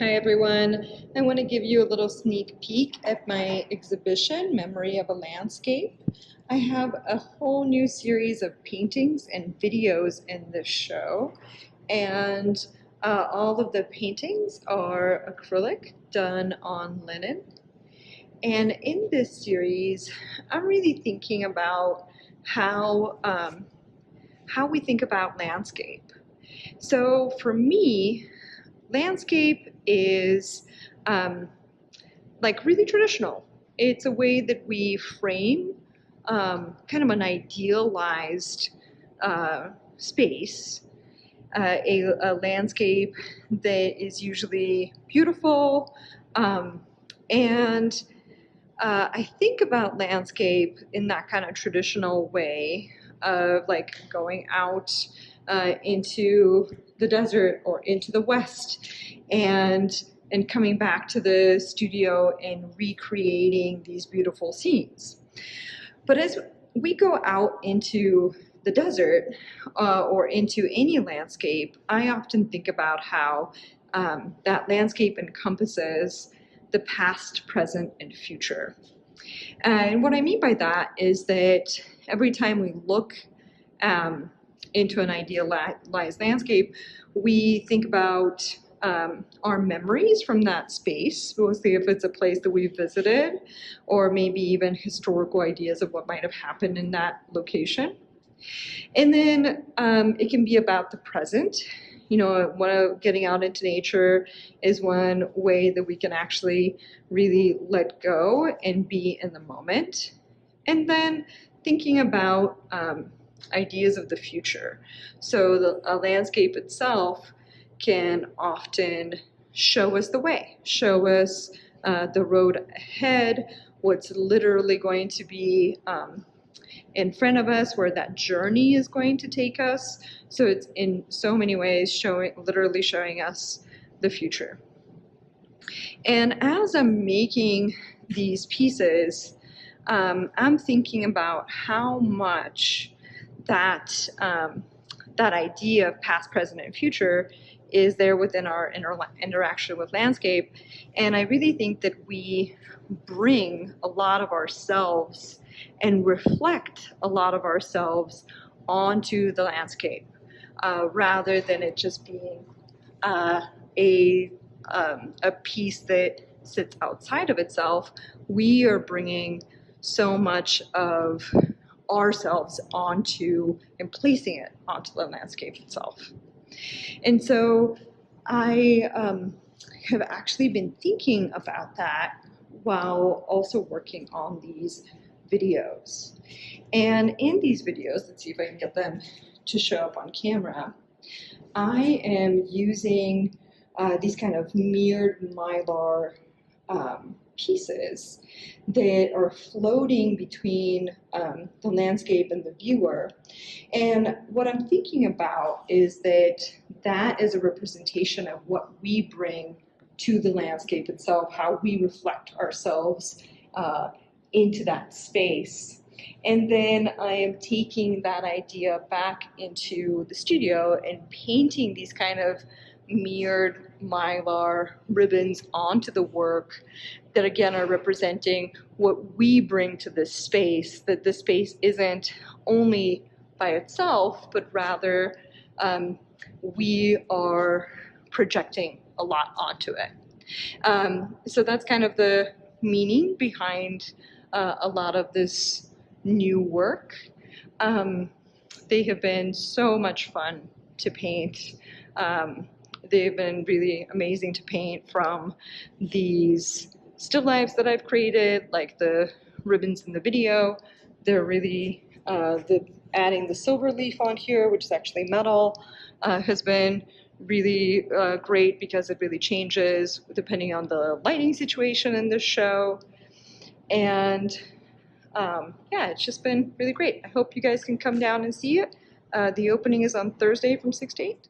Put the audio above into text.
Hi everyone. I want to give you a little sneak peek at my exhibition, Memory of a Landscape. I have a whole new series of paintings and videos in this show, and all of the paintings are acrylic done on linen. And in this series, I'm really thinking about how we think about landscape. So for me, landscape is like really traditional. It's a way that we frame kind of an idealized space, a landscape that is usually beautiful. And I think about landscape in that kind of traditional way of like going out into the desert or into the West and coming back to the studio and recreating these beautiful scenes. But as we go out into the desert or into any landscape, I often think about how that landscape encompasses the past, present, and future. And what I mean by that is that every time we look into an idealized landscape, we think about our memories from that space, mostly if it's a place that we've visited, or maybe even historical ideas of what might have happened in that location. And then it can be about the present. You know, getting out into nature is one way that we can actually really let go and be in the moment. And then thinking about ideas of the future. So a landscape itself can often show us the way, show us the road ahead, what's literally going to be in front of us, where that journey is going to take us. So it's in so many ways literally showing us the future. And as I'm making these pieces, I'm thinking about how much that idea of past, present, and future is there within our interaction with landscape. And I really think that we bring a lot of ourselves and reflect a lot of ourselves onto the landscape, rather than it just being a piece that sits outside of itself. We are bringing so much of ourselves onto and placing it onto the landscape itself. And so I have actually been thinking about that while also working on these videos. And in these videos, let's see if I can get them to show up on camera, I am using these kind of mirrored mylar pieces that are floating between the landscape and the viewer. And what I'm thinking about is that is a representation of what we bring to the landscape itself, how we reflect ourselves into that space. And then I am taking that idea back into the studio and painting these kind of mirrored mylar ribbons onto the work that again are representing what we bring to this space, that this space isn't only by itself, but rather we are projecting a lot onto it. So that's kind of the meaning behind a lot of this new work. They have been so much fun to paint. They've been really amazing to paint, from these still lifes that I've created, like the ribbons in the video. They're really, adding the silver leaf on here, which is actually metal, has been really great because it really changes depending on the lighting situation in this show. And yeah, it's just been really great. I hope you guys can come down and see it. The opening is on Thursday from 6 to 8.